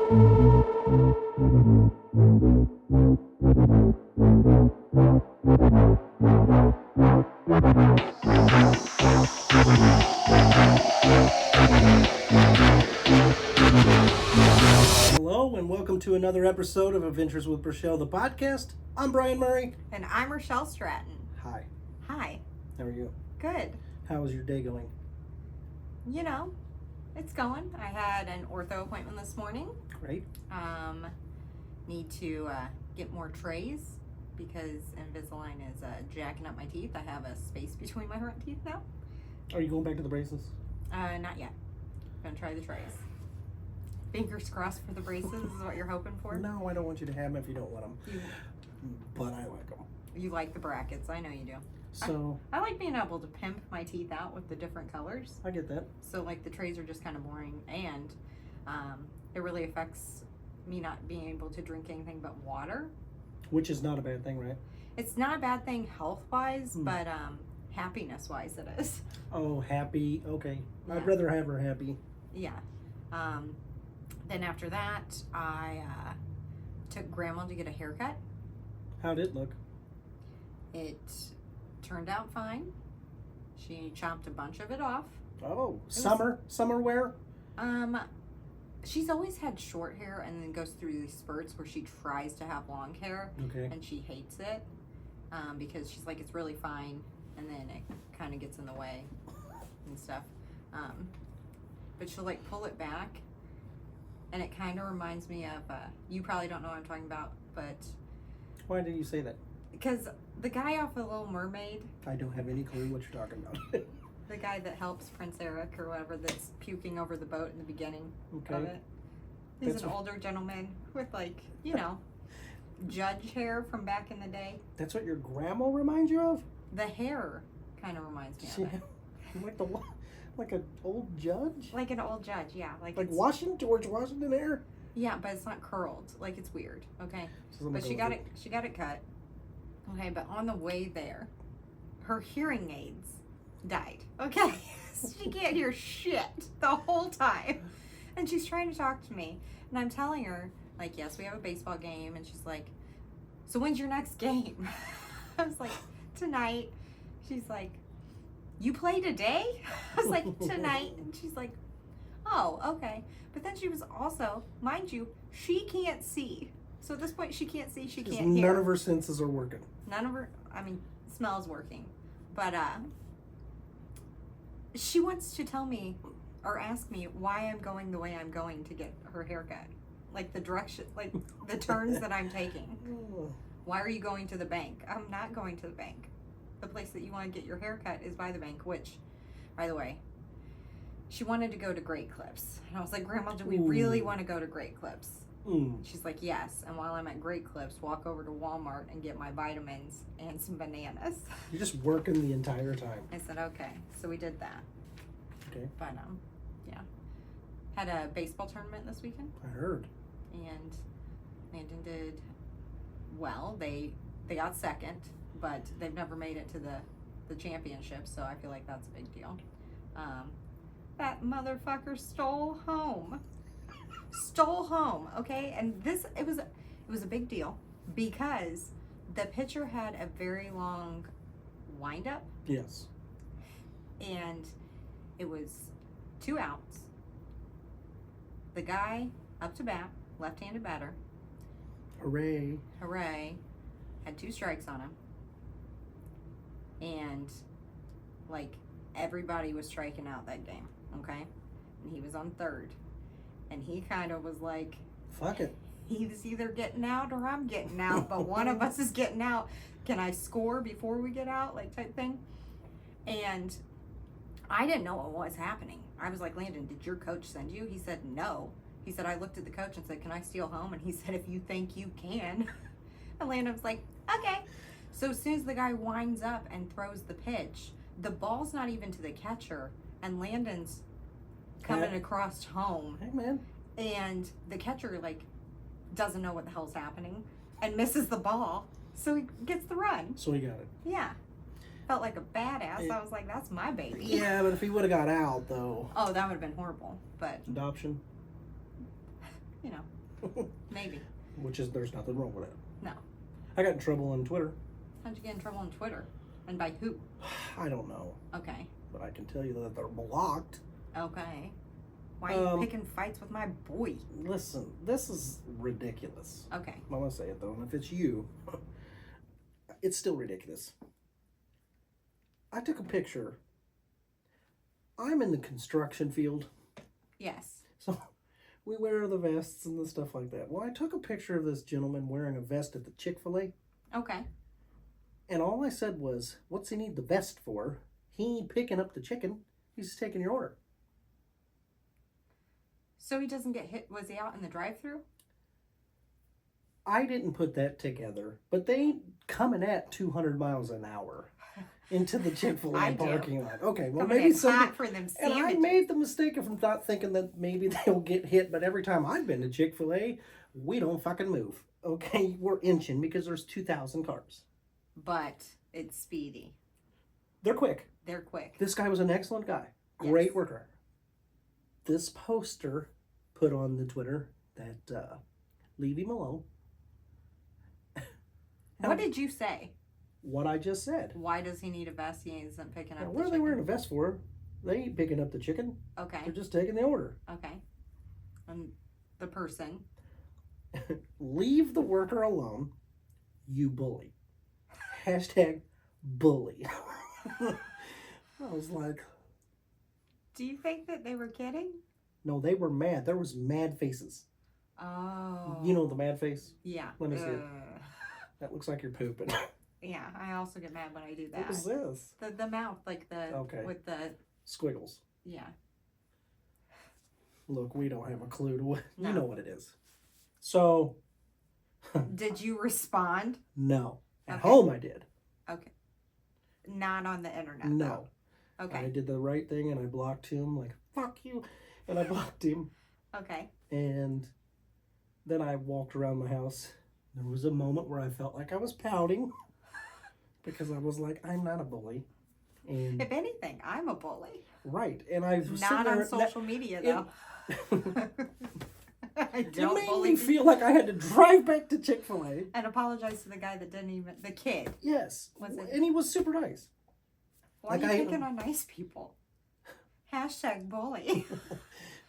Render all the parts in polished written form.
Hello and welcome to another episode of Adventures with Richel, the podcast. I'm Brian Murray. And I'm Richel Stratton. Hi. Hi. How are you? Good. How is your day going? You know, it's going. I had an ortho appointment this morning. Great. Need to get more trays because Invisalign is jacking up my teeth. I have a space between my front teeth now. Are you going back to the braces? Not yet. Gonna try the trays. Fingers crossed for the braces is what you're hoping for? No, I don't want you to have them if you don't want them. But I like them. You like the brackets. I know you do. So I like being able to pimp my teeth out with the different colors. I get that. So like the trays are just kind of boring, and it really affects me not being able to drink anything but water. Which is not a bad thing, right? It's not a bad thing health-wise, but happiness-wise it is. Oh, happy. Okay. Yeah. I'd rather have her happy. Yeah. Then after that, I took Grandma to get a haircut. How'd it look? It turned out fine. She chopped a bunch of it off. Oh, summer wear? She's always had short hair and then goes through these spurts where she tries to have long hair. Okay. And she hates it because she's like, it's really fine, and then it kind of gets in the way and stuff. But she'll like pull it back, and it kind of reminds me of, you probably don't know what I'm talking about, but... Why did you say that? Because the guy off of Little Mermaid... I don't have any clue what you're talking about. The guy that helps Prince Eric or whatever that's puking over the boat in the beginning Okay. of it. He's an older gentleman with like, judge hair from back in the day. That's what your grandma reminds you of? The hair kind of reminds me of it. Like an old judge? Like an old judge, yeah. Like George Washington hair? Yeah, but it's not curled. Like it's weird. Okay. So But she got it cut. Okay, but on the way there, her hearing aids died. Okay. She can't hear shit the whole time. And she's trying to talk to me. And I'm telling her, like, yes, we have a baseball game. And she's like, so when's your next game? I was like, tonight. She's like, you play today? I was like, tonight. And she's like, oh, okay. But then she was also, mind you, she can't see. So at this point, she can't see, she can't hear. None of her senses are working. Smell's working. But, she wants to tell me or ask me why I'm going the way I'm going to get her haircut. Like the direction, like the turns that I'm taking. Why are you going to the bank? I'm not going to the bank. The place that you want to get your haircut is by the bank, which, by the way, she wanted to go to Great Clips. And I was like, Grandma, do we really want to go to Great Clips? She's like, yes. And while I'm at Great Clips, walk over to Walmart and get my vitamins and some bananas. You're just working the entire time. I said, okay. So we did that. Okay. But, yeah. Had a baseball tournament this weekend. I heard. And Landon did well. They got second, but they've never made it to the championship, so I feel like that's a big deal. That motherfucker stole home. Okay? And it was a big deal because the pitcher had a very long windup. Yes. And it was 2 outs. The guy up to bat, left-handed batter. Hooray. Had 2 strikes on him. And like everybody was striking out that game, okay? And he was on third. And he kind of was like, fuck it. He's either getting out or I'm getting out, but one of us is getting out. Can I score before we get out? Like type thing. And I didn't know what was happening. I was like, Landon, did your coach send you? He said, no. He said, I looked at the coach and said, can I steal home? And he said, if you think you can. And Landon was like, okay. So as soon as the guy winds up and throws the pitch, the ball's not even to the catcher, and Landon's coming across home. Hey, man. And the catcher, like, doesn't know what the hell's happening and misses the ball. So he gets the run. So he got it. Yeah. Felt like a badass. I was like, that's my baby. Yeah, but if he would have got out, though. Oh, that would have been horrible. But adoption. You know, Maybe. There's nothing wrong with it. No. I got in trouble on Twitter. How'd you get in trouble on Twitter? And by who? I don't know. Okay. But I can tell you that they're blocked. Okay. Why are you picking fights with my boy? Listen, this is ridiculous. Okay. I'm going to say it, though. And if it's you, it's still ridiculous. I took a picture. I'm in the construction field. Yes. So we wear the vests and the stuff like that. Well, I took a picture of this gentleman wearing a vest at the Chick-fil-A. Okay. And all I said was, what's he need the vest for? He ain't picking up the chicken. He's just taking your order. So he doesn't get hit. Was he out in the drive-thru? I didn't put that together, but they ain't coming at 200 miles an hour into the Chick-fil-A parking lot. Okay, well, coming maybe in hot for them and sandwiches. I made the mistake of not thinking that maybe they'll get hit, but every time I've been to Chick-fil-A, we don't fucking move. Okay, we're inching because there's 2,000 cars. But it's speedy. They're quick. They're quick. This guy was an excellent guy. Great worker. This poster put on the Twitter that leave him alone. What did you say? What I just said. Why does he need a vest? He isn't picking up the what are they wearing a vest for? They ain't picking up the chicken. Okay. They're just taking the order. Okay. And the person. Leave the worker alone, you bully. Hashtag bully. I was like... Do you think that they were kidding? No, they were mad. There was mad faces. Oh. You know the mad face? Yeah. Let me see it. That looks like you're pooping. Yeah, I also get mad when I do that. What was this? The mouth, like with the... Squiggles. Yeah. Look, we don't have a clue to what... No. You know what it is. So... Did you respond? No. At home I did. Okay. Not on the internet. No. Though. Okay. I did the right thing and I blocked him, like, fuck you. And I blocked him. Okay. And then I walked around my house. There was a moment where I felt like I was pouting because I was like, I'm not a bully. And if anything, I'm a bully. Right. And I was not on social media, though. I don't it made me feel like I had to drive back to Chick-fil-A. And apologize to the guy that didn't even... The kid. Yes. Was it? And he was super nice. Why are you picking on nice people? Hashtag bully.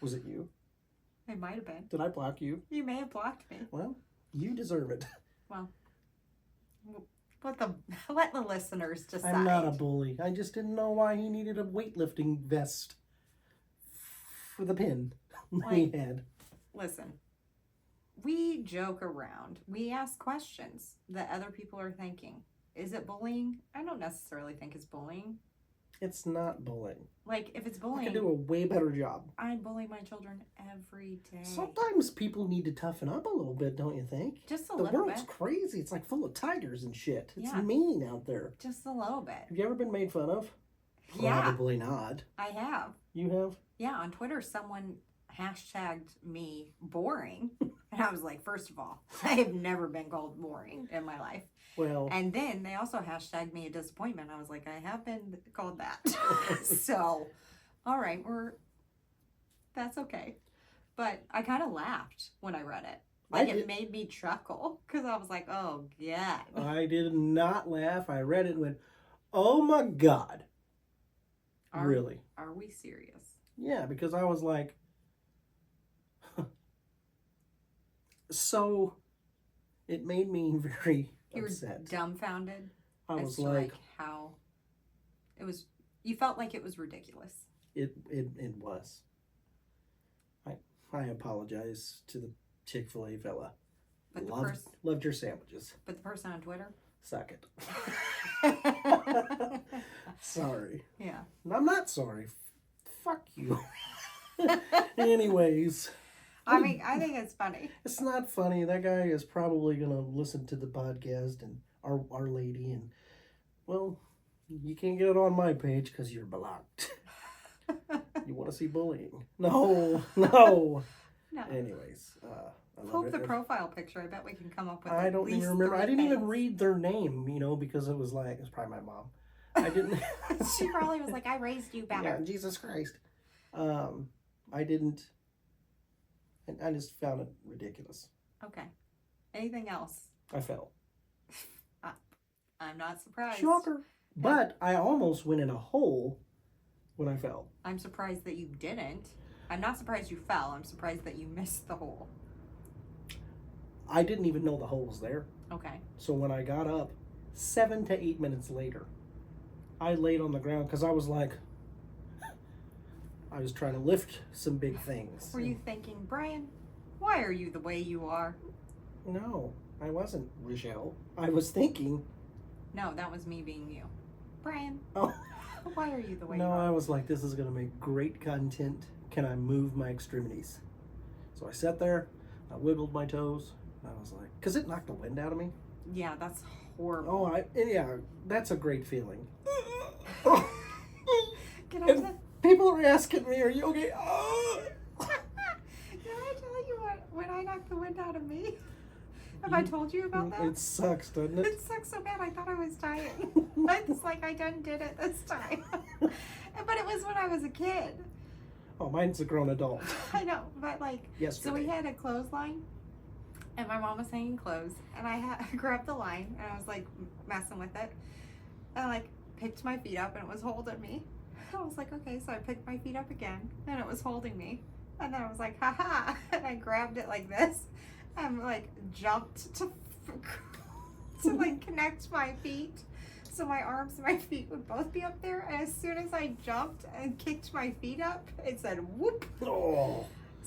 Was it you? It might have been. Did I block you? You may have blocked me. Well, you deserve it. Well, let the listeners decide. I'm not a bully. I just didn't know why he needed a weightlifting vest for the pin he had. Listen, we joke around. We ask questions that other people are thinking. Is it bullying? I don't necessarily think it's bullying. It's not bullying. Like, if it's bullying... I can do a way better job. I bully my children every day. Sometimes people need to toughen up a little bit, don't you think? Just a little bit. The world's crazy. It's like full of tigers and shit. It's Yeah. mean out there. Just a little bit. Have you ever been made fun of? Yeah. Probably not. I have. You have? Yeah, on Twitter, someone hashtagged me boring. And I was like, first of all, I have never been called boring in my life. Well. And then they also hashtagged me a disappointment. I was like, I have been called that. So, all right, that's okay. But I kind of laughed when I read it. Like, it made me chuckle because I was like, oh, God. I did not laugh. I read it and went, oh, my God. Really? Are we serious? Yeah, because I was like, so it made me very upset. You were dumbfounded. I was like how it was. You felt like it was ridiculous. It was. I apologize to the Chick-fil-A fella. But loved your sandwiches. But the person on Twitter? Suck it. Sorry. Yeah. I'm not sorry. Fuck you. Anyways. I mean, I think it's funny. It's not funny. That guy is probably going to listen to the podcast and our lady. And, well, you can't get it on my page because you're blocked. You want to see bullying? No. Anyways. Hope the profile picture. I bet we can come up with I don't even remember. I didn't even read their name, because it was probably my mom. I didn't. She probably was like, I raised you better. Yeah, Jesus Christ. I didn't And I just found it ridiculous. Okay. Anything else? I fell. I'm not surprised. Shocker. But I almost went in a hole when I fell. I'm surprised that you didn't. I'm not surprised you fell. I'm surprised that you missed the hole. I didn't even know the hole was there. Okay. So when I got up, 7 to 8 minutes later, I laid on the ground because I was like, I was trying to lift some big things. Were you thinking, Brian, why are you the way you are? No, I wasn't, Richel. I was thinking. No, that was me being you. Brian, Oh. why are you the way you No, are? I was like, this is going to make great content. Can I move my extremities? So I sat there, I wiggled my toes, and I was like, because it knocked the wind out of me. Yeah, that's horrible. Oh, yeah, that's a great feeling. Can I And tell people are asking me, are you okay? Oh. Can I tell you what, when I knocked the wind out of me? Have I told you about that? It sucks, doesn't it? It sucks so bad. I thought I was dying. It's like I done did it this time. But it was when I was a kid. Oh, mine's a grown adult. I know, but like, Yesterday. so we had a clothesline, and my mom was hanging clothes, and I grabbed the line, and I was like messing with it, and I like picked my feet up, and it was holding me. I was like, okay, so I picked my feet up again, and it was holding me, and then I was like, haha, and I grabbed it like this, and like jumped to like connect my feet. So my arms and my feet would both be up there, and as soon as I jumped and kicked my feet up, it said whoop. Oh.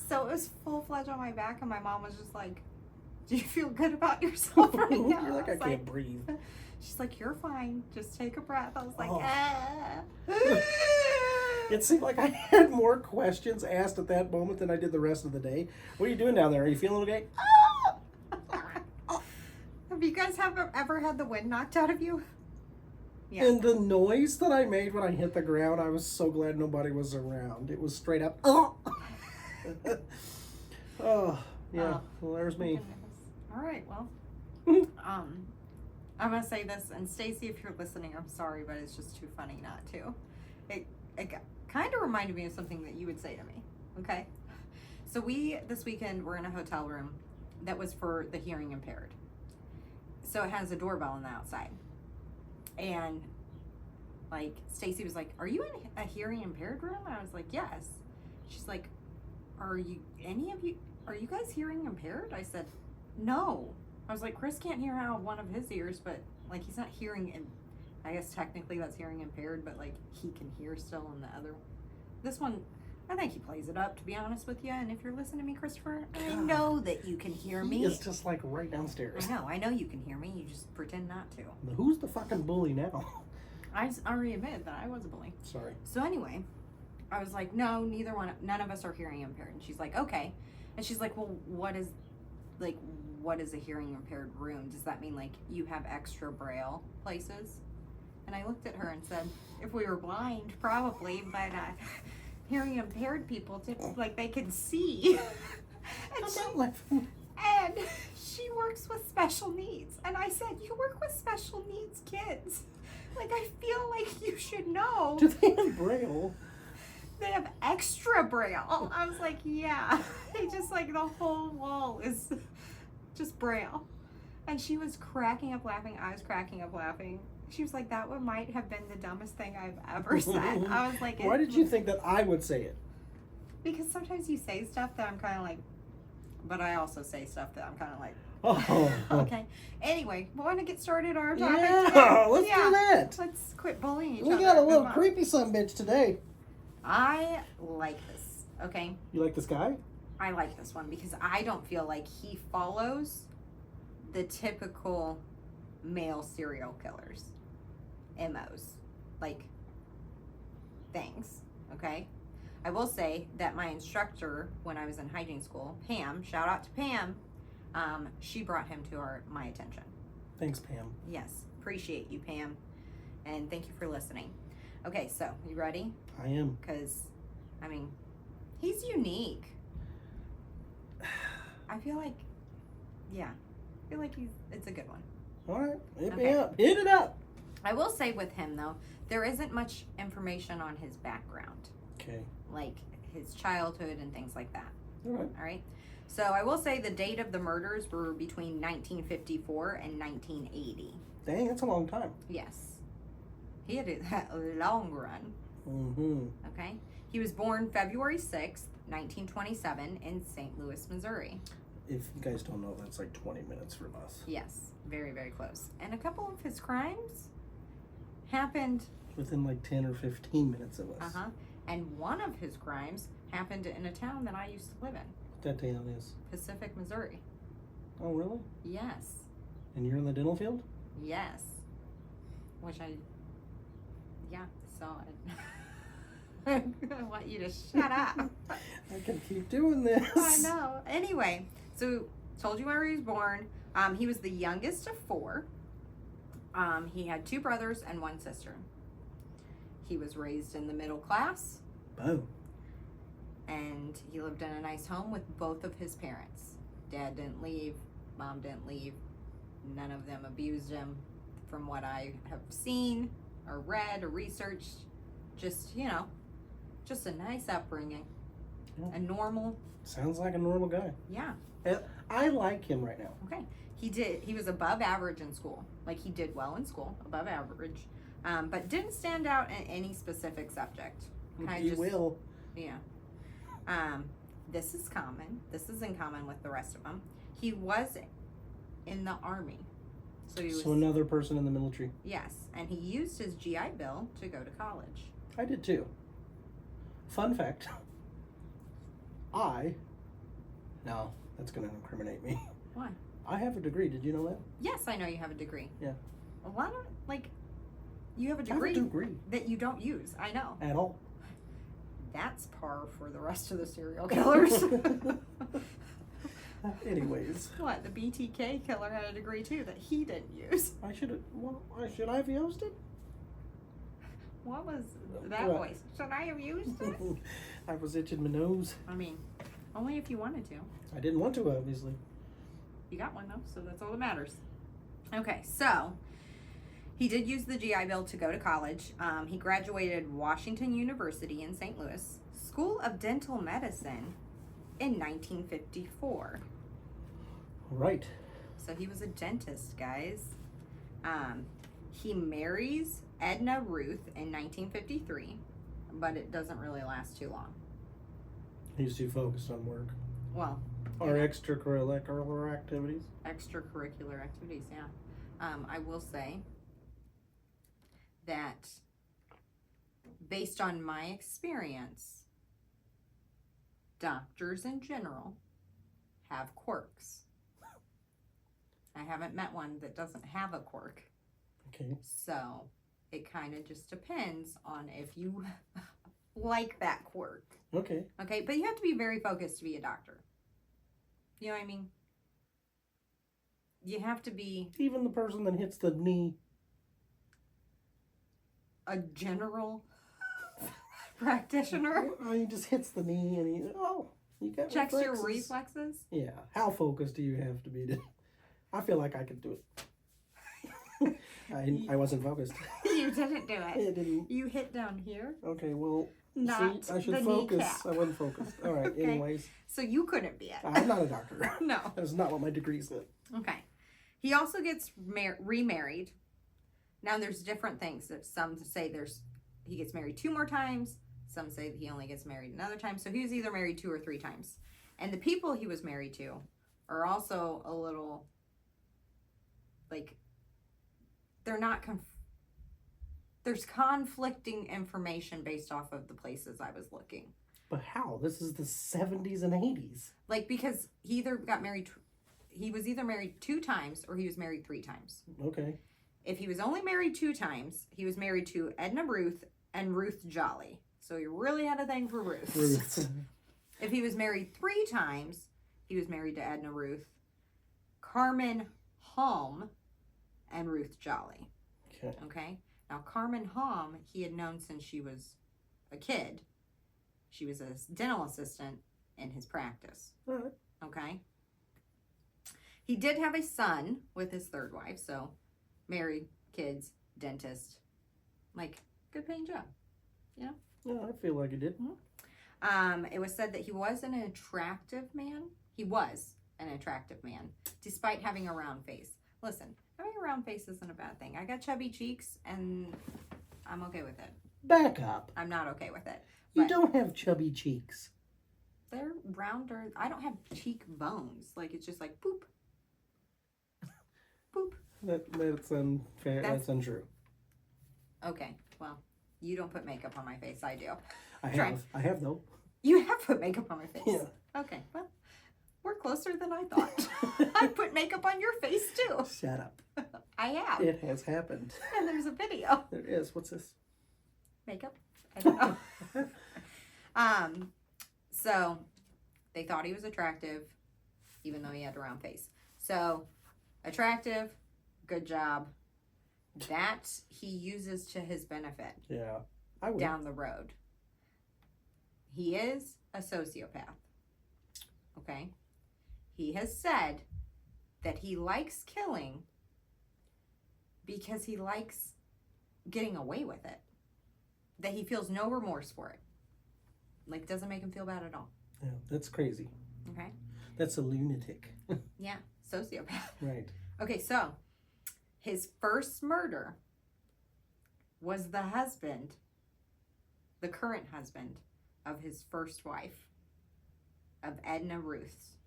So it was full-fledged on my back, and my mom was just like, do you feel good about yourself right now? You're like, I was can't breathe. She's like, you're fine. Just take a breath. I was like, Oh. ah. It seemed like I had more questions asked at that moment than I did the rest of the day. What are you doing down there? Are you feeling okay? Have you guys ever had the wind knocked out of you? Yeah. And the noise that I made when I hit the ground, I was so glad nobody was around. It was straight up, oh, oh yeah. Oh. Well, there's me. All right, well, I'm gonna say this, and Stacy, if you're listening, I'm sorry, but it's just too funny not to. It kind of reminded me of something that you would say to me. Okay, so this weekend we're in a hotel room that was for the hearing impaired. So it has a doorbell on the outside, and like Stacy was like, "Are you in a hearing impaired room?" I was like, "Yes." She's like, Are you guys hearing impaired?" I said, "No." I was like, Chris can't hear out of one of his ears, but like he's not hearing, and I guess technically that's hearing impaired, but like he can hear still in the other. This one, I think he plays it up, to be honest with you. And if you're listening to me, Christopher, I know that you can hear me. It's just like right downstairs. I know you can hear me. You just pretend not to. Who's the fucking bully now? I already admitted that I was a bully. Sorry. So anyway, I was like, no, none of us are hearing impaired. And she's like, okay. And she's like, well, what is a hearing impaired room? Does that mean like you have extra braille places? And I looked at her and said, if we were blind, probably, but hearing impaired people, like they can see. And she works with special needs. And I said, you work with special needs kids. Like, I feel like you should know. Do they have braille? They have extra braille. I was like, yeah. They just like the whole wall is just braille. And she was cracking up laughing. I was cracking up laughing. She was like, that one might have been the dumbest thing I've ever said. I was like, why did you think that I would say it? Because sometimes you say stuff that I'm kind of like, but I also say stuff that I'm kind of like, oh. okay. Anyway, we want to get started on our topic Yeah, today. let's do that. Let's quit bullying each We other. got a little Come on. creepy sumbitch today. I like this, okay? You like this guy? I like this one because I don't feel like he follows the typical male serial killers MOs, like things, okay? I will say that my instructor when I was in hygiene school, Pam, shout out to Pam, she brought him to my attention. Thanks, Pam. Yes, appreciate you, Pam, and thank you for listening. Okay, so you ready? I am. Because, I mean, he's unique. I feel like, yeah, I feel like it's a good one. All right, hit me Okay. up. Hit it up. I will say with him, though, there isn't much information on his background, Okay. like his childhood and things like that. All right. All right. So I will say the date of the murders were between 1954 and 1980. Dang, that's a long time. Yes. He had a long run. Mm-hmm. Okay. He was born February 6th, 1927 in St. Louis, Missouri. If you guys don't know, that's like 20 minutes from us. Yes. Very, very close. And a couple of his crimes happened Within like 10 or 15 minutes of us. Uh-huh. And one of his crimes happened in a town that I used to live in. What that town is? Pacific, Missouri. Oh, really? Yes. And you're in the dental field? Yes. Which so I want you to shut up. I can keep doing this. I know. Anyway, so told you where he was born. He was the youngest of 4. He had 2 brothers and 1 sister. He was raised in the middle class. Boom. And he lived in a nice home with both of his parents. Dad didn't leave, mom didn't leave. None of them abused him from what I have seen or read or researched. Just, just a nice upbringing. Yeah. A normal. Sounds like a normal guy. Yeah. I like him right now. Okay. He was above average in school. Like, he did well in school, above average. But didn't stand out in any specific subject. He will. Yeah. This is common. This is in common with the rest of them. He was in the Army. So another person in the military. Yes, and he used his GI Bill to go to college. I did too. Fun fact. No, that's going to incriminate me. Why? I have a degree. Did you know that? Yes, I know you have a degree. Yeah. Why don't, you have a I have a degree. that you don't use. I know. At all. That's par for the rest of the serial killers. Anyways. What? The BTK killer had a degree too that he didn't use. Should I have used it? What was that What? voice? Should I have used it? I was itching my nose. I mean, only if you wanted to. I didn't want to, obviously. You got one though, so that's all that matters. Okay, so he did use the GI Bill to go to college. He graduated Washington University in St. Louis, School of Dental Medicine in 1954. Right. So he was a dentist, guys. He marries Edna Ruth in 1953, but it doesn't really last too long. He's too focused on work. Well, Or extracurricular activities. extracurricular activities, yeah. I will say that based on my experience, doctors in general have quirks. I haven't met one that doesn't have a quirk. Okay. So it kind of just depends on if you like that quirk. Okay. Okay, but you have to be very focused to be a doctor. You know what I mean? You have to be Even the person that hits the knee. a general practitioner. He just hits the knee and you got Checks reflexes. your reflexes. Yeah. How focused do you have to be? I feel like I could do it. I wasn't focused. You didn't do it. I didn't. You hit down here. Okay, well, Not see, I should the focus. kneecap. I wasn't focused. All right, Okay. anyways. So you couldn't be it. I'm not a doctor. No. That's not what my degree said. Okay. He also gets remarried. Now there's different things. That some say he gets married 2 more times. Some say that he only gets married another time. So he was either married 2 or 3 times. And the people he was married to are also a little they're not there's conflicting information based off of the places I was looking. But how? This is the 70s and 80s. Because he was either married 2 times or he was married 3 times. Okay. If he was only married 2 times, he was married to Edna Ruth and Ruth Jolly. So he really had a thing for Ruth. Ruth. If he was married 3 times, he was married to Edna Ruth, Carmen Halm, and Ruth Jolly. Okay. Okay? Now, Carmen Halm, he had known since she was a kid. She was a dental assistant in his practice. All right. Okay? He did have a son with his 3rd wife, so married, kids, dentist. Good paying job. Yeah, I feel like it did. It was said that he was an attractive man. He was an attractive man, despite having a round face. Listen, having a round face isn't a bad thing. I got chubby cheeks, and I'm okay with it. Back up. I'm not okay with it. You don't have chubby cheeks. They're rounder. I don't have cheek bones. Like, it's just like, boop. Boop. That's unfair. That's untrue. Okay, well, you don't put makeup on my face. I do. I have though. You have put makeup on my face? Yeah. Okay, well, we're closer than I thought. I put makeup on your face too. Shut up. I have. It has happened. And there's a video. There is. What's this? Makeup? I don't know. So they thought he was attractive, even though he had a round face. So attractive, good job. That he uses to his benefit. Yeah. I would. Down the road. He is a sociopath. Okay? He has said that he likes killing because he likes getting away with it. That he feels no remorse for it. Like, doesn't make him feel bad at all. Yeah, that's crazy. Okay? That's a lunatic. Yeah, sociopath. Right. Okay, so his first murder was the husband, the current husband of his first wife, of Edna Ruth's.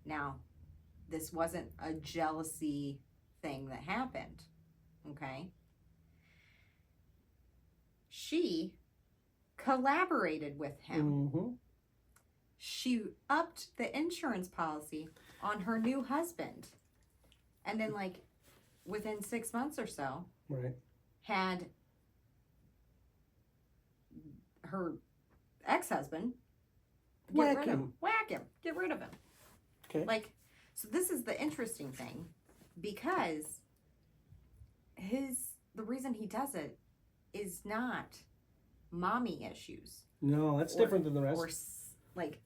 Now, this wasn't a jealousy thing that happened, okay? She collaborated with him. Mm-hmm. She upped the insurance policy on her new husband. And then, like, within 6 months or so, Right. had her ex-husband Whack him. Get rid of him. Okay. Like, so this is the interesting thing, because the reason he does it is not mommy issues. No, that's different than the rest. Or like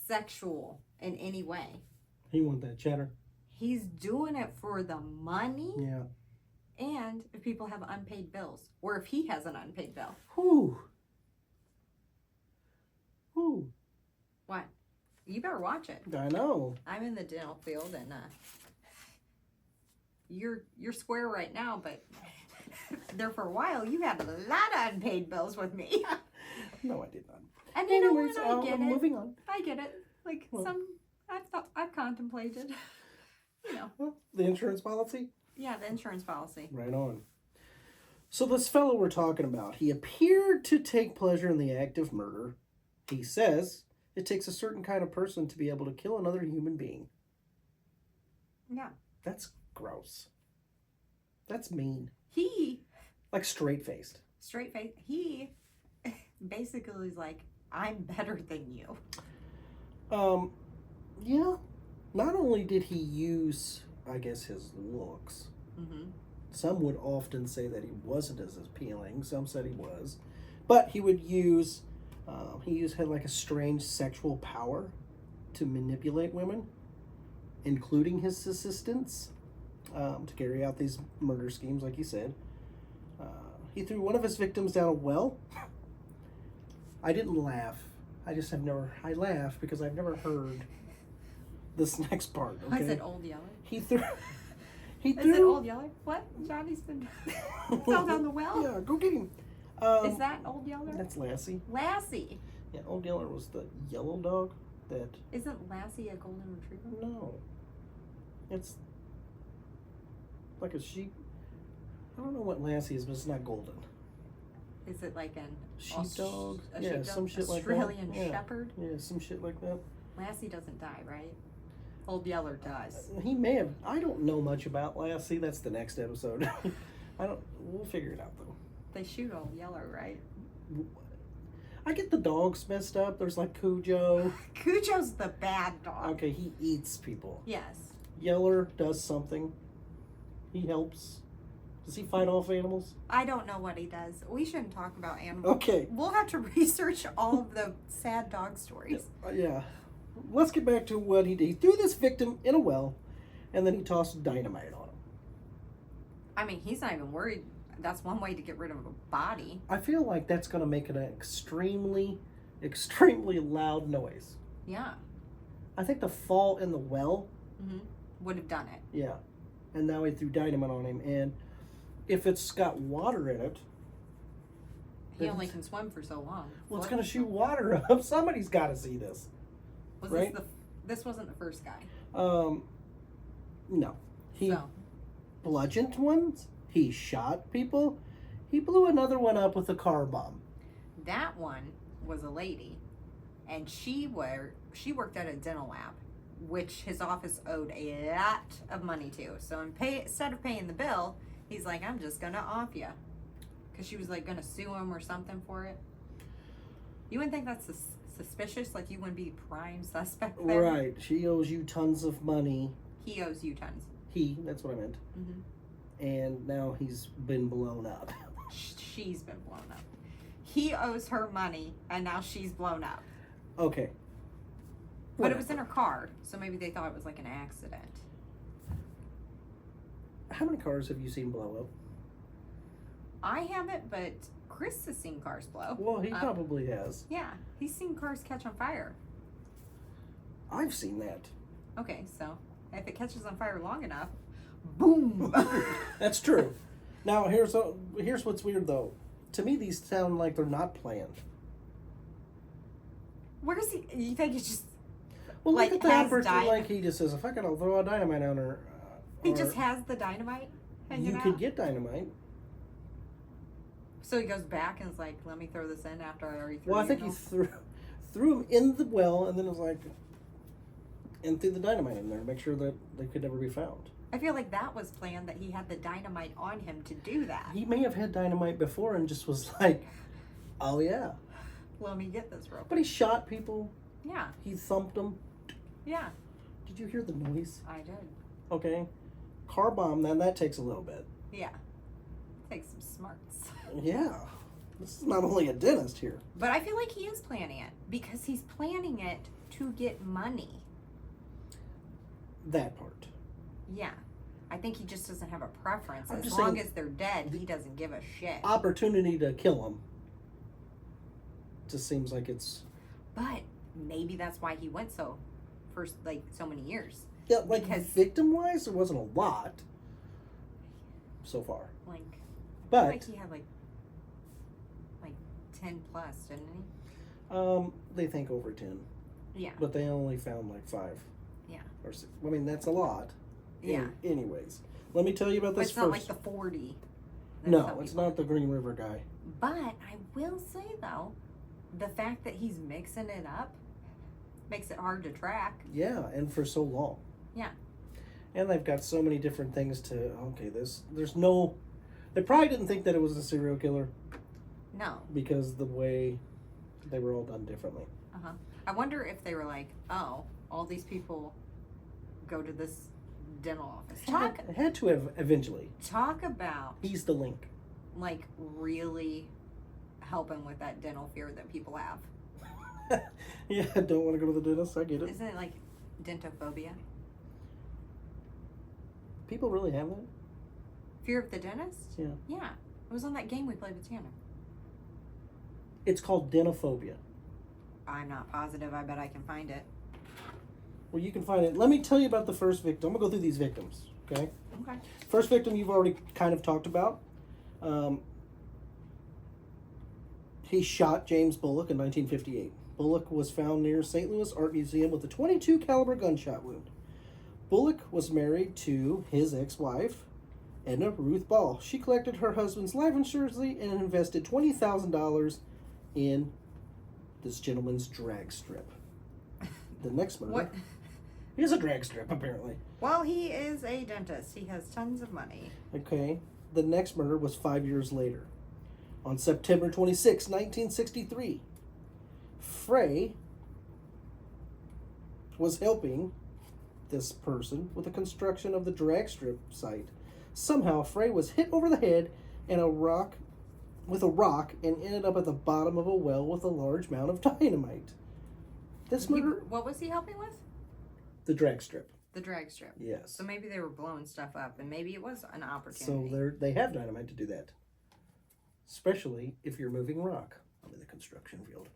sexual in any way. He want that cheddar. He's doing it for the money. Yeah. And if people have unpaid bills, or if he has an unpaid bill. Whew. Whew. What? You better watch it. I know. I'm in the dental field, and you're square right now, but there for a while you had a lot of unpaid bills with me. No, I did not. And you know what? Anyways, I get it. moving on. I get it. Like, Well. I've contemplated. You know. Well, the insurance policy? Yeah, the insurance policy. Right on. So this fellow we're talking about, he appeared to take pleasure in the act of murder. He says it takes a certain kind of person to be able to kill another human being. Yeah. That's gross. That's mean. He, Like straight-faced. straight face, he basically is like, I'm better than you. Yeah. Not only did he use, I guess, his looks. Mm-hmm. Some would often say that he wasn't as appealing. Some said he was. But he would use, had like a strange sexual power to manipulate women, including his assistants, to carry out these murder schemes, like he said. He threw one of his victims down a well. I didn't laugh. I laughed because I've never heard this next part. Okay? Was it Old Yeller? Is it Old Yeller? What? Johnny's been fell down the well? Yeah, go get him. Is that Old Yeller? That's Lassie. Lassie. Yeah, Old Yeller was the yellow dog that... Isn't Lassie a golden retriever? No. It's like a sheep. I don't know what Lassie is, but it's not golden. Is it like an Sheepdog? a Yeah, sheepdog? some shit like that. Australian Yeah. Shepherd? Yeah, some shit like that. Lassie doesn't die, right? Old Yeller does. He may have... I don't know much about Lassie. That's the next episode. We'll figure it out, though. They shoot Old Yeller, right? I get the dogs messed up. There's like Cujo. Cujo's the bad dog. Okay, he eats people. Yes. Yeller does something. He helps. Does he fight off animals? I don't know what he does. We shouldn't talk about animals. Okay. We'll have to research all of the sad dog stories. Yeah. Let's get back to what he did. He threw this victim in a well, and then he tossed dynamite on him. I mean, he's not even worried. That's one way to get rid of a body. I feel like that's going to make it an extremely extremely loud noise. Yeah. I think the fall in the well. Mm-hmm. Would have done it. Yeah. And now he threw dynamite on him. And if it's got water in it, he only can swim for so long. Well, it's going to shoot water up. Somebody's got to see this. Was right? This wasn't the first guy. No. He bludgeoned ones. He shot people. He blew another one up with a car bomb. That one was a lady, and she worked at a dental lab, which his office owed a lot of money to. So instead of paying the bill, he's like, I'm just going to off you. Because she was like going to sue him or something for it. You wouldn't think that's suspicious? Like you wouldn't be prime suspect there? Right. She owes you tons of money. He owes you tons. That's what I meant. Mm-hmm. And now he's been blown up. She's been blown up. He owes her money, and now she's blown up. Okay. But it was in her car, so maybe they thought it was like an accident. How many cars have you seen blow up? I haven't, but Chris has seen cars blow. Well, he probably has. Yeah, he's seen cars catch on fire. I've seen that. Okay, so if it catches on fire long enough, boom. That's true. Now, here's what's weird, though. To me, these sound like they're not planned. Where is he? You think he's just... Well, like, look at the opportunity. Like, he just says, if I gotta throw a dynamite on her... He just has the dynamite hanging out? You could get dynamite. So he goes back and is like, let me throw this in after I already threw it. Well, I think he threw him in the well, and then was like... and threw the dynamite in there to make sure that they could never be found. I feel like that was planned, that he had the dynamite on him to do that. He may have had dynamite before and just was like, oh yeah. Let me get this real quick. But he shot people. Yeah. He thumped them. Yeah. Did you hear the noise? I did. Okay. Car bomb, then that takes a little bit. Yeah. Takes some smarts. Yeah. This is not only a dentist here. But I feel like he is planning it, because he's planning it to get money. That part. Yeah. I think he just doesn't have a preference. I'm As just long saying, as they're dead, he doesn't give a shit. Opportunity to kill them. Just seems like it's... But maybe that's why he went so many years. Yeah, like victim-wise, there wasn't a lot so far. But he had like 10 plus, didn't he? They think over 10. Yeah. But they only found like 5. Yeah. Or 6. I mean, that's a lot. Yeah. Anyways, let me tell you about this It's not like the 40. No, it's not the Green River guy. But I will say, though, the fact that he's mixing it up makes it hard to track. Yeah, and for so long. Yeah. And they've got so many different things to... Okay, there's no... They probably didn't think that it was a serial killer. No. Because the way they were all done differently. Uh-huh. I wonder if they were like, oh, all these people go to this dental office. Had to have eventually. Talk about... He's the link. Like, really helping with that dental fear that people have. Yeah, I don't want to go to the dentist. I get it. Isn't it like dentophobia? People really have that? Fear of the dentist? Yeah. Yeah. It was on that game we played with Tanner. It's called denophobia. I'm not positive. I bet I can find it. Well, you can find it. Let me tell you about the first victim. I'm going to go through these victims, okay? Okay. First victim you've already kind of talked about. He shot James Bullock in 1958. Bullock was found near St. Louis Art Museum with a .22 caliber gunshot wound. Bullock was married to his ex-wife, Edna Ruth Ball. She collected her husband's life insurance and invested $20,000 in this gentleman's drag strip. The next murder. What? He has a drag strip, apparently. Well, he is a dentist. He has tons of money. Okay. The next murder was 5 years later. On September 26, 1963, Frey was helping this person with the construction of the drag strip site. Somehow, Frey was hit over the head with a rock and ended up at the bottom of a well with a large amount of dynamite. This murder... What was he helping with? The drag strip. The drag strip. Yes. So maybe they were blowing stuff up, and maybe it was an opportunity. So they have dynamite to do that. Especially if you're moving rock in the construction field.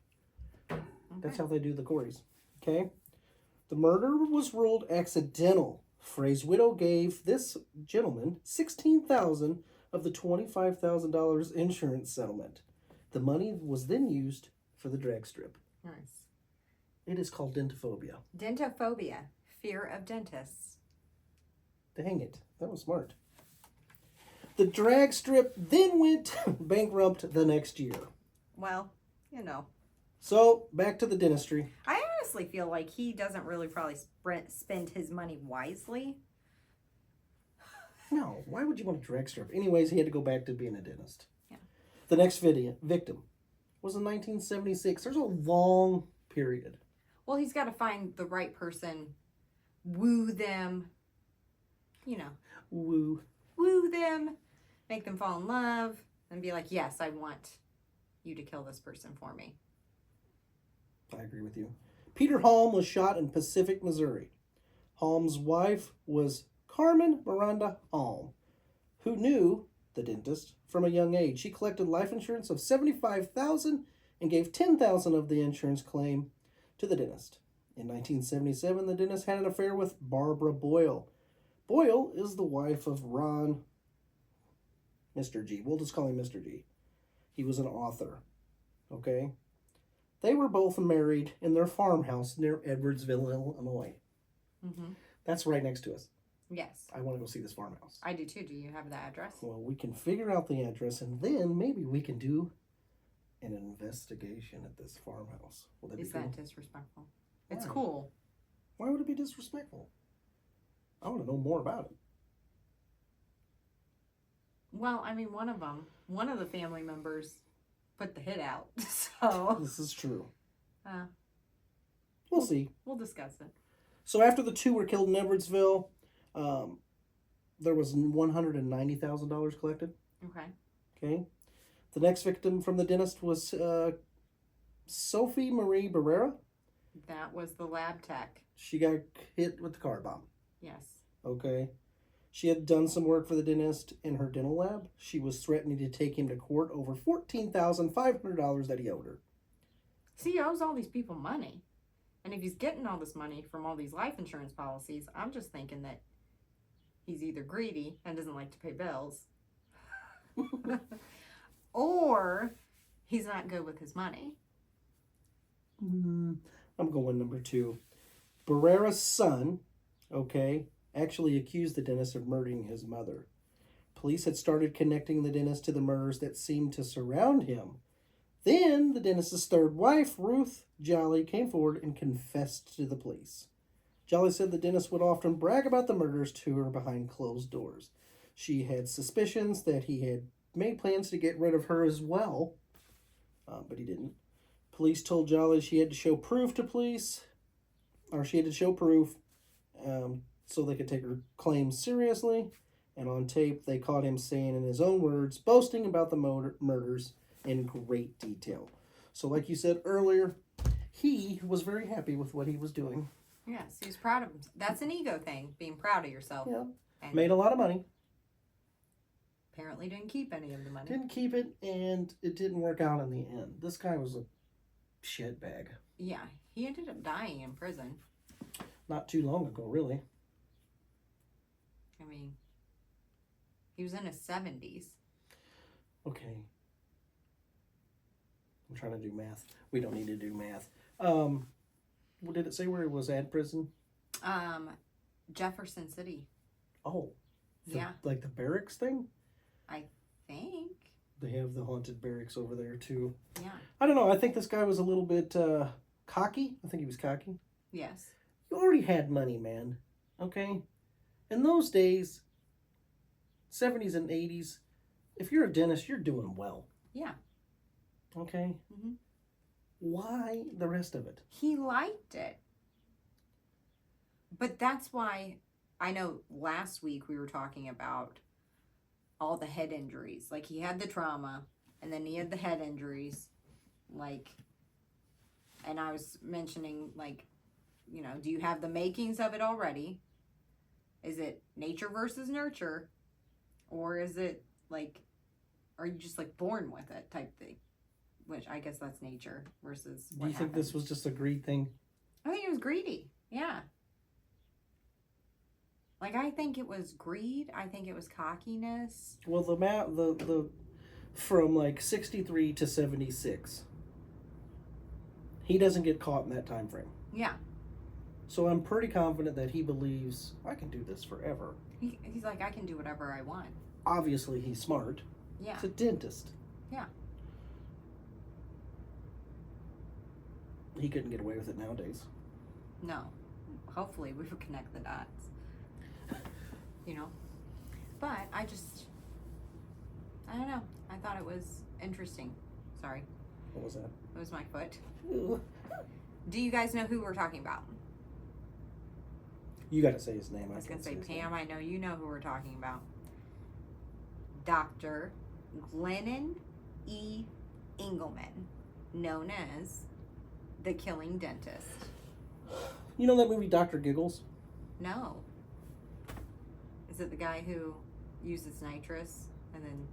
Okay. That's how they do the Corys. Okay? The murder was ruled accidental. Frey's widow gave this gentleman $16,000 of the $25,000 insurance settlement. The money was then used for the drag strip. Nice. It is called dentophobia. Dentophobia. Fear of dentists. Dang it. That was smart. The drag strip then went bankrupt the next year. Well, you know. So, back to the dentistry. I honestly feel like he doesn't really probably spend his money wisely. No, why would you want a drag strip? Anyways, he had to go back to being a dentist. Yeah. The next victim was in 1976. There's a long period. Well, he's got to find the right person, woo them, you know. Woo them, make them fall in love, and be like, yes, I want you to kill this person for me. I agree with you. Peter Halm was shot in Pacific, Missouri. Halm's wife was Carmen Miranda Halm, who knew the dentist from a young age. She collected life insurance of $75,000 and gave $10,000 of the insurance claim to the dentist. In 1977, the dentist had an affair with Barbara Boyle. Boyle is the wife of Ron, Mr. G. We'll just call him Mr. G. He was an author. Okay? They were both married in their farmhouse near Edwardsville, Illinois. Mm-hmm. That's right next to us. Yes. I want to go see this farmhouse. I do too. Do you have the address? Well, we can figure out the address, and then maybe we can do an investigation at this farmhouse. Will that be cool? That disrespectful? It's Why? cool. Why would it be disrespectful? I want to know more about it. Well, I mean, one of the family members put the hit out. So This is true. uh, We'll see. we'll discuss it. So after the two were killed in Edwardsville, there was $190,000 collected. Okay. Okay. The next victim from the dentist was Sophie Marie Barrera. That was the lab tech. She got hit with the car bomb. Yes. Okay. She had done some work for the dentist in her dental lab. She was threatening to take him to court over $14,500 that he owed her. See, he owes all these people money. And if he's getting all this money from all these life insurance policies, I'm just thinking that he's either greedy and doesn't like to pay bills, or he's not good with his money. I'm going number 2. Barrera's son, okay, actually accused the dentist of murdering his mother. Police had started connecting the dentist to the murders that seemed to surround him. Then the dentist's third wife, Ruth Jolly, came forward and confessed to the police. Jolly said the dentist would often brag about the murders to her behind closed doors. She had suspicions that he had made plans to get rid of her as well, but he didn't. Police told Jolly she had to show proof to police, or she had to show proof so they could take her claims seriously. And on tape, they caught him saying in his own words, boasting about the murders in great detail. So like you said earlier, he was very happy with what he was doing. Yes, he was proud of himself. That's an ego thing, being proud of yourself. Yeah. And Made a lot of money. apparently didn't keep any of the money. Didn't keep it, and it didn't work out in the end. This guy was a shitbag. Yeah, he ended up dying in prison. Not too long ago, really. I mean, he was in his 70s. Okay. I'm trying to do math. We don't need to do math. What did it say where he was at prison? Jefferson City. Oh. Yeah. Like the barracks thing? I think. They have the haunted barracks over there, too. Yeah. I don't know. I think this guy was a little bit cocky. I think he was cocky. Yes. You already had money, man. Okay? In those days, 70s and 80s, if you're a dentist, you're doing well. Yeah. Okay? Mm-hmm. Why the rest of it? He liked it. But that's why I know last week we were talking about all the head injuries. Like, he had the trauma, and then he had the head injuries. Like, and I was mentioning, like, you know, do you have the makings of it already? Is it nature versus nurture? Or is it, like, are you just, like, born with it type thing? which I guess that's nature versus Do you think this was just a greed thing? I think it was greedy. Yeah. Like, I think it was greed. I think it was cockiness. Well, the from like 63 to 76, he doesn't get caught in that time frame. Yeah. So I'm pretty confident that he believes I can do this forever. He's like, I can do whatever I want. Obviously, he's smart. Yeah. He's a dentist. Yeah. He couldn't get away with it nowadays. No. Hopefully, we would connect the dots. You know? But I don't know. I thought it was interesting. Sorry. What was that? It was my foot. Ew. Do you guys know who we're talking about? You got to say his name. I was going to say, his name. Pam, I know you know who we're talking about. Dr. Glennon E. Engelman, known as the Killing Dentist. You know that movie Dr. Giggles? No. Is it the guy who uses nitrous and then...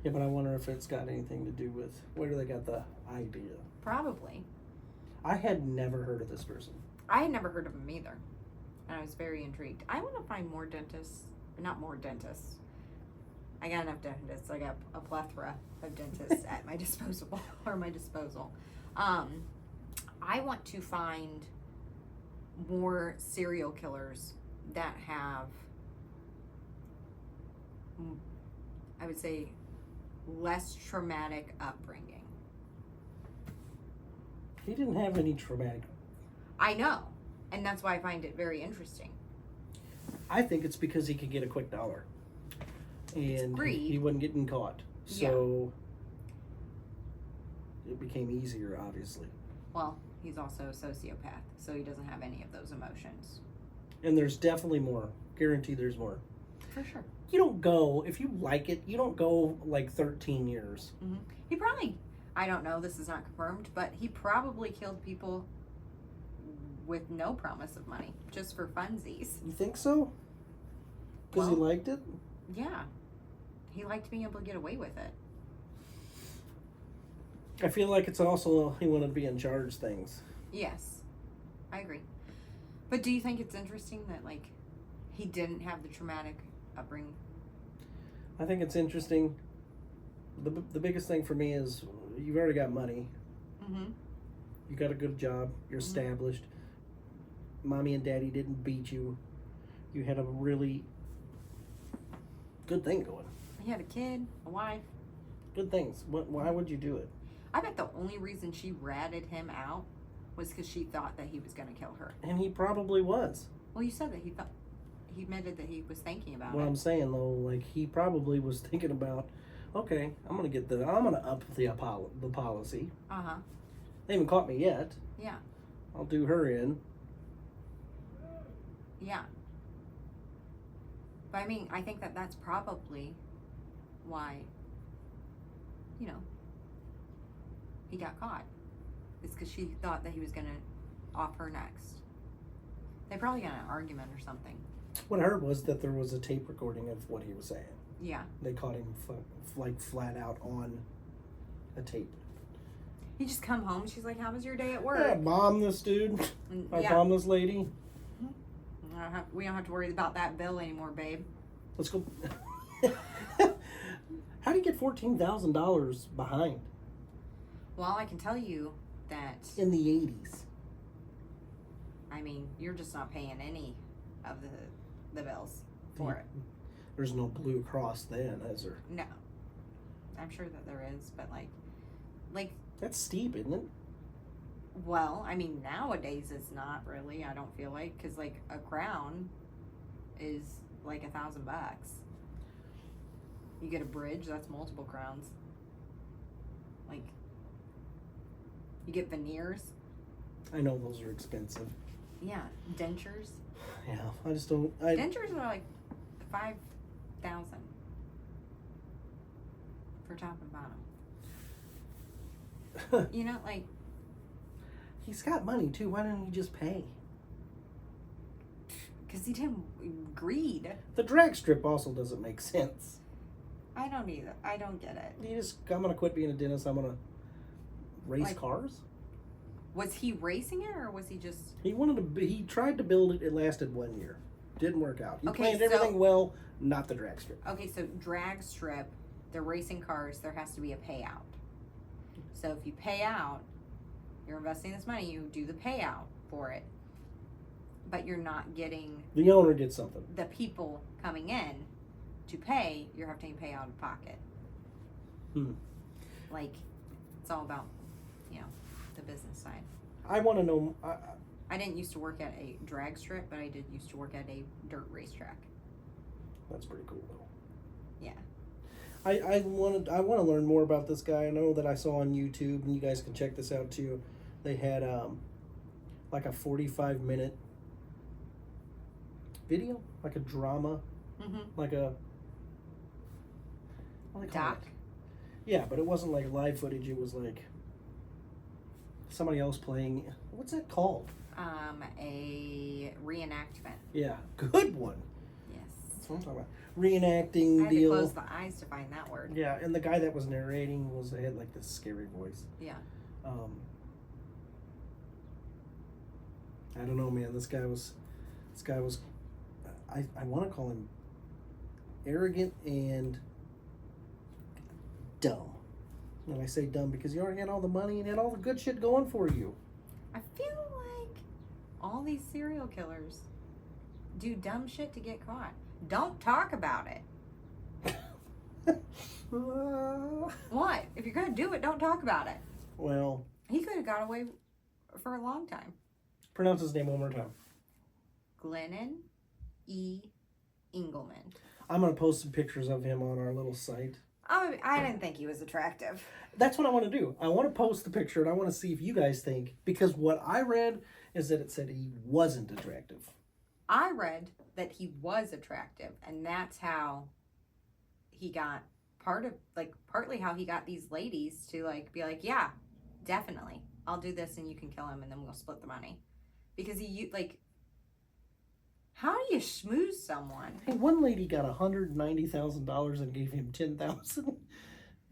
Yeah, but I wonder if it's got anything to do with where they got the idea. Probably. I had never heard of this person. I had never heard of him either. And I was very intrigued. I want to find more dentists. Not more dentists. I got enough dentists. I got a plethora of dentists at my disposal. I want to find more serial killers that have, I would say, less traumatic upbringing. He didn't have any traumatic. I know. And that's why I find it very interesting. I think it's because he could get a quick dollar. And greed. he wasn't getting caught. So it became easier, obviously. Well, he's also a sociopath, so he doesn't have any of those emotions. And there's definitely more. Guarantee there's more. For sure. You don't go, if you like it, you don't go like 13 years. Mm-hmm. He probably, I don't know, this is not confirmed, but he probably killed people with no promise of money, just for funsies. You think so? Because he liked it? Yeah. He liked being able to get away with it. I feel like it's also he wanted to be in charge things. Yes. I agree. But do you think it's interesting that, like, he didn't have the traumatic upbringing? I think it's interesting. The biggest thing for me is you've already got money. Mm-hmm. You got a good job. You're established. Mommy and daddy didn't beat you. You had a really good thing going. He had a kid, a wife. Good things. Why would you do it? I bet the only reason she ratted him out was because she thought that he was going to kill her. And he probably was. Well, you said that he admitted that he was thinking about What it. I'm saying though, like he probably was thinking about, okay, I'm gonna up the policy. Uh-huh. They haven't caught me yet. Yeah. I'll do her in. Yeah. But I mean, I think that that's probably why, you know, he got caught. It's because she thought that he was going to off her next. They probably got in an argument or something. What I heard was that there was a tape recording of what he was saying. Yeah. They caught him like flat out on a tape. He just come home. She's like, "How was your day at work?" Yeah, bomb this dude. And, Or bomb this lady. We don't have to worry about that bill anymore, babe. Let's go. How do you get $14,000 behind? Well, I can tell you that, In the 80s. I mean, you're just not paying any of the bills for it. There's no Blue Cross then, is there? No. I'm sure that there is, but like, That's steep, isn't it? well, I mean, nowadays it's not really, I don't feel like, because like a crown is like $1,000. You get a bridge, that's multiple crowns. Like, you get veneers. I know those are expensive. Yeah, dentures. Yeah, I just don't. Dentures are like $5,000 for top and bottom. You know, like, He's got money too. Why didn't he just pay? because he didn't greed. The drag strip also doesn't make sense. I don't either. I don't get it. I'm gonna quit being a dentist. I'm gonna race Like- cars. Was he racing it, or was he just... He tried to build it. It lasted 1 year. Didn't work out. He Okay, planned everything well, not the drag strip. Okay, so drag strip, the racing cars, there has to be a payout. So if you pay out, you're investing this money, you do the payout for it, but you're not getting The owner gets something. the people coming in to pay, you're having to pay out of pocket. Like, it's all about, the business side. I want to know. I didn't used to work at a drag strip, but I did used to work at a dirt racetrack. That's pretty cool, though. Yeah. I want to learn more about this guy. I know that I saw on YouTube, and you guys can check this out too. They had like a 45-minute video, like a drama, like a what do they call Doc? it? Yeah, but it wasn't like live footage. It was like somebody else playing. What's that called? A reenactment. Yeah, good one. Yes. That's what I'm talking about. Reenacting I had to deal. close the eyes to find that word. Yeah, and the guy that was narrating had like this scary voice. Yeah. I don't know, man. This guy was I want to call him arrogant and dumb. And I say dumb because you already had all the money and had all the good shit going for you. I feel like all these serial killers do dumb shit to get caught. Don't talk about it. What? If you're gonna do it, don't talk about it. Well, He could have got away for a long time. pronounce his name one more time. Glennon E. Engelman. I'm going to post some pictures of him on our little site. Oh, I didn't think he was attractive. That's what I want to do. I want to post the picture and I want to see if you guys think, because what I read is that it said he wasn't attractive. I read that he was attractive, and that's how he got partly how he got these ladies to be like, yeah, definitely, I'll do this and you can kill him and then we'll split the money. Because how do you schmooze someone? Hey, one lady got $190,000 and gave him $10,000,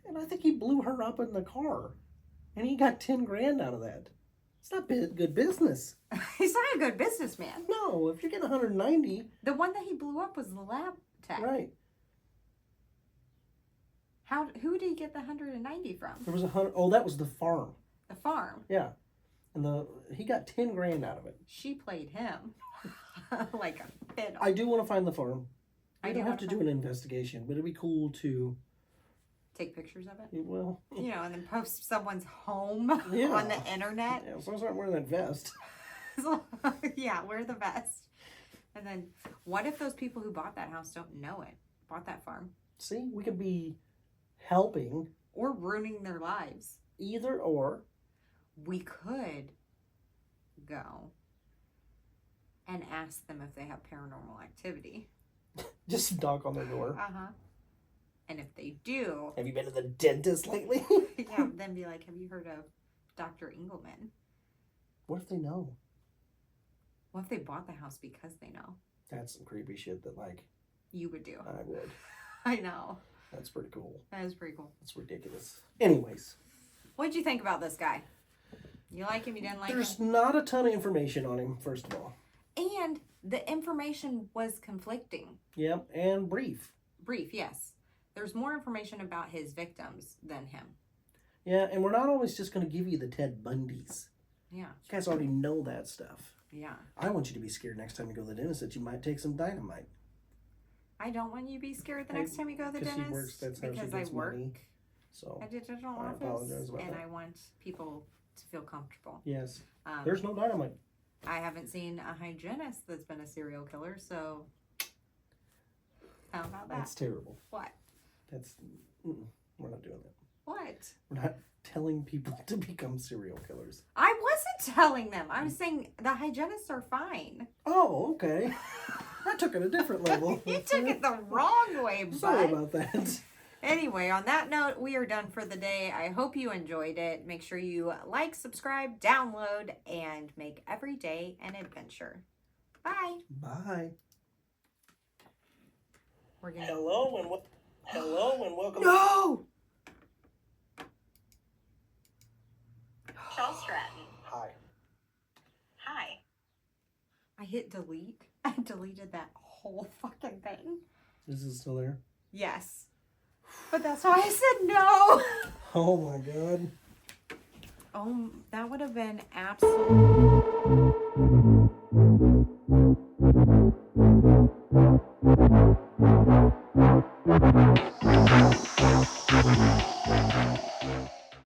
and I think he blew her up in the car, and he got $10,000 out of that. It's not good business. He's not a good businessman. No, if you're getting 190, The one that he blew up was the lab tech. right? Who did he get the 190 from? There was 100. Oh, that was the farm. The farm. Yeah, and he got $10,000 out of it. She played him like a fiddle. I do want to find the farm. I I do don't have want to to do an investigation, but it'd be cool to. Take pictures of it. Well, And then post someone's home Yeah. on the internet. yeah, as long as I'm wearing that vest. Yeah, wear the vest. And then what if those people who bought that house don't know it? Bought that farm? See, we could be helping Or ruining their lives. either or. We could go and ask them if they have paranormal activity. Just knock on their door. Uh-huh. And if they do, Have you been to the dentist lately? yeah, then be like, have you heard of Dr. Engelman? What if they know? What if they bought the house because they know? That's some creepy shit that, You would do. I would. I know. That's pretty cool. That is pretty cool. That's ridiculous. Anyways, What'd you think about this guy? You like him, you didn't like there's him? not a ton of information on him, first of all. And the information was conflicting. Yep, and brief. Brief, yes. There's more information about his victims than him. Yeah, and we're not always just going to give you the Ted Bundys. Yeah. You guys already know that stuff. Yeah. I want you to be scared next time you go to the dentist that you might take some dynamite. I don't want you to be scared the next time you go to the 'Cause she dentist. works, that's how she because gets I work money. So, at digital I office, apologize about and that. I want people to feel comfortable. yes. Um, There's no dynamite. I haven't seen a hygienist that's been a serial killer, so how about that? That's terrible. What? We're not doing that. What? We're not telling people to become serial killers. I wasn't telling them. I was saying the hygienists are fine. Oh, okay. I took it a different level. You took it the wrong way, Sorry bud. about that. Anyway, on that note, we are done for the day. I hope you enjoyed it. Make sure you like, subscribe, download, and make every day an adventure. Bye. Bye. We're gonna. Hello and welcome. No! hit delete. I deleted that whole fucking thing. Is it still there? Yes. But that's why I said no. Oh my god. Oh, that would have been absolutely...